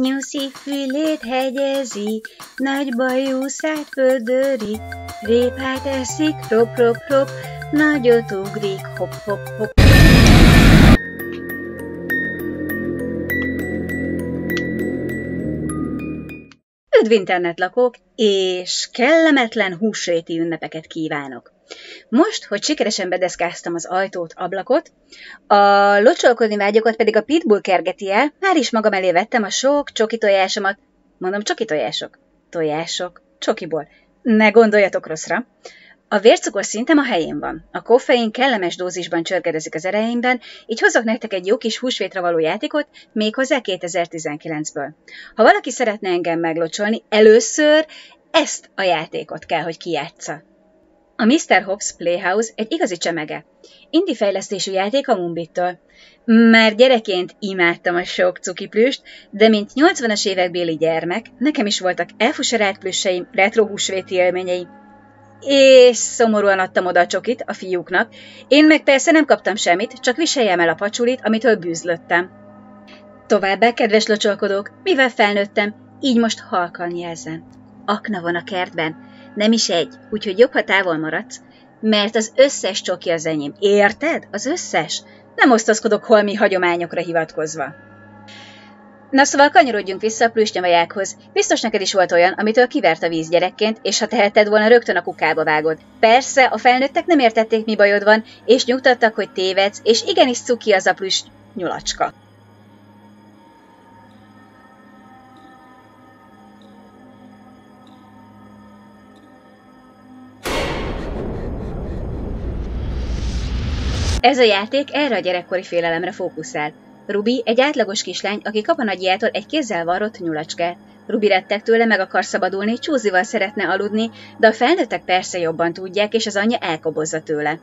Nyuszi fülét hegyezi, nagy bajuszát földöri, répát eszik, hop, hop, hop, nagyot ugrik, hop, hop, hop. Üdv internetlakók, és kellemetlen húsvéti ünnepeket kívánok! Most, hogy sikeresen bedeszkáztam az ajtót, ablakot, a locsolkodni vágyokat pedig a pitbull kergeti el, már is magam elé vettem a sok csoki tojásomat. Mondom, csoki tojások. Tojások. Csokiból. Ne gondoljatok rosszra. A vércukorszintem a helyén van. A koffein kellemes dózisban csörgedezik az ereimben, így hozok nektek egy jó kis húsvétra való játékot, méghozzá 2019-ből. Ha valaki szeretne engem meglocsolni, először ezt a játékot kell, hogy kijátsza. A Mr. Hobbs Playhouse egy igazi csemege. Indie fejlesztésű játék a Moonbit-től. Már gyerekként imádtam a sok cukiplüst, de mint 80-as évekbéli gyermek, nekem is voltak elfuserált plüsseim, retro húsvéti élményei, és szomorúan adtam oda a csokit a fiúknak. Én meg persze nem kaptam semmit, csak viseljem el a pacsulit, amitől bűzlöttem. Továbbá, kedves locsolkodók, mivel felnőttem, így most halkan jelzem. Akna van a kertben, nem is egy, úgyhogy jobb, ha távol maradsz, mert az összes csoki az enyém. Érted? Az összes? Nem osztozkodok holmi hagyományokra hivatkozva. Na szóval kanyarodjunk vissza a plüsnyavajákhoz. Biztos neked is volt olyan, amitől kivert a víz gyerekként, és ha tehetted volna, rögtön a kukába vágod. Persze, a felnőttek nem értették, mi bajod van, és nyugtattak, hogy tévedsz, és igenis cuki az a plüss nyulacska. Ez a játék erre a gyerekkori félelemre fókuszál. Ruby egy átlagos kislány, aki kap a nagyjától egy kézzel varrott nyulacskát. Ruby retteg tőle, meg akar szabadulni, Csúzival szeretne aludni, de a felnőttek persze jobban tudják, és az anyja elkobozza tőle.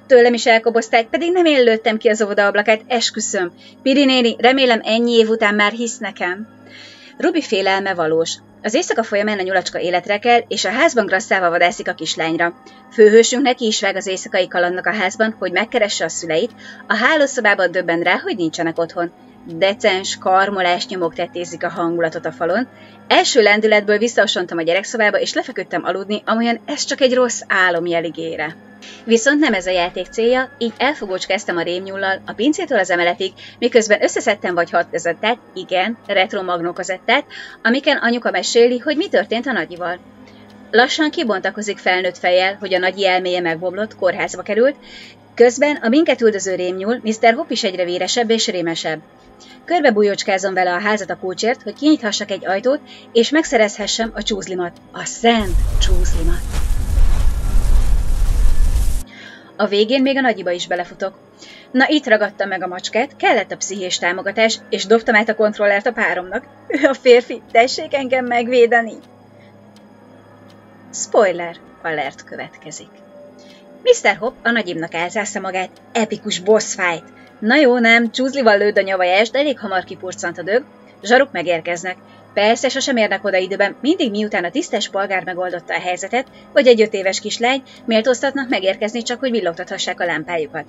Tőlem is elkobozták, pedig nem én lőttem ki az óvoda ablakát, esküszöm. Piri néni, remélem ennyi év után már hisz nekem. Ruby félelme valós. Az éjszaka folyamán a nyulacska életre kell, és a házban grasszával vadászik a kislányra. Főhősünk neki is vág az éjszakai kalandnak a házban, hogy megkeresse a szüleit, a hálószobában döbben rá, hogy nincsenek otthon. Decens, karmolás nyomok tettézik a hangulatot a falon. Első lendületből visszaosontam a gyerekszobába, és lefeküdtem aludni, amolyan ez csak egy rossz álom jeligére. Viszont nem ez a játék célja, így elfogócskáztam a rémnyullal a pincétől az emeletig, miközben összeszedtem vagy 6 kazettát, igen, retro magnó kazettát, amiken anyuka meséli, hogy mi történt a nagyival. Lassan kibontakozik felnőtt fejjel, hogy a nagyi elméje megbomlott, kórházba került, közben a minket üldöző rémnyúl, Mr. Hopp is egyre véresebb és rémesebb. Körbebújócskázom vele a házat a kulcsért, hogy kinyithassak egy ajtót, és megszerezhessem a csúzlimat, a szent csúzlimat. A végén még a nagyiba is belefutok. Na, itt ragadtam meg a macskát, kellett a pszichés támogatás, és dobtam át a kontrollert a páromnak. Ő a férfi, tessék engem megvédeni! Spoiler alert következik. Mr. Hopp a nagyimnak elzásza magát, epikus boss fight. Na jó, nem, csúzlival lőd a nyavajást, de elég hamar kipurcant a dög, zsaruk megérkeznek. Persze, sosem érnek oda időben, mindig miután a tisztes polgár megoldotta a helyzetet, vagy egy 5 éves kislány, méltóztatnak megérkezni csak, hogy villogtathassák a lámpájukat.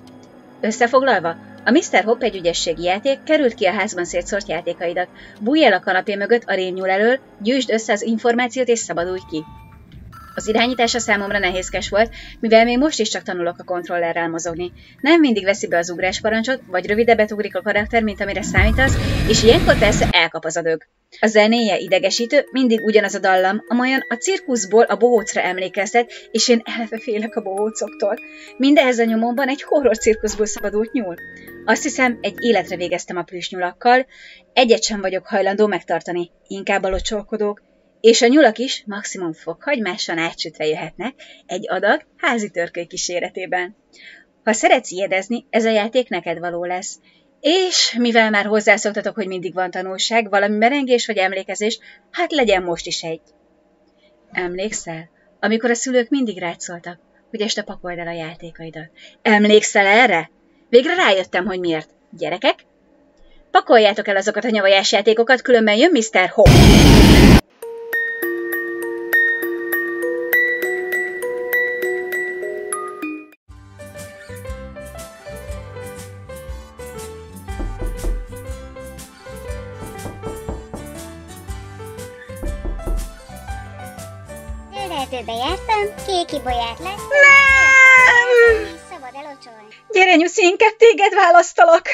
Összefoglalva, a Mr. Hopp egy ügyességi játék, került ki a házban szétszórt játékaidat, bújj el a kanapé mögött a rémnyúl elől, gyűjtsd össze az információt és szabadulj ki. Az irányítása számomra nehézkes volt, mivel még most is csak tanulok a kontrollerrel mozogni. Nem mindig veszi be az ugrásparancsot, vagy rövidebbet ugrik a karakter, mint amire számítasz, és ilyenkor persze elkap az a dög. A zenéje idegesítő, mindig ugyanaz a dallam, amolyan a cirkuszból a bohócra emlékeztet, és én eleve félek a bohócoktól. Mindehhez a nyomomban egy horror cirkuszból szabadult nyúl. Azt hiszem, egy életre végeztem a plüssnyulakkal, egyet sem vagyok hajlandó megtartani, inkább a locsolkodók, és a nyulak is maximum fokhagymáson átsütve jöhetnek egy adag házi törköly kíséretében. Ha szeretsz ijedezni, ez a játék neked való lesz. És mivel már hozzászoktatok, hogy mindig van tanulság, valami merengés vagy emlékezés, hát legyen most is egy. Emlékszel, amikor a szülők mindig rád szóltak, hogy este pakold el a játékaidat? Emlékszel erre? Végre rájöttem, hogy miért. Gyerekek, pakoljátok el azokat a nyavajás játékokat, különben jön Mr. Hopp. erdőbe jártam, kéki bolyát lettem. Nem! Szabad elocsolni. Gyere, Nyuszi, inkább téged választalak.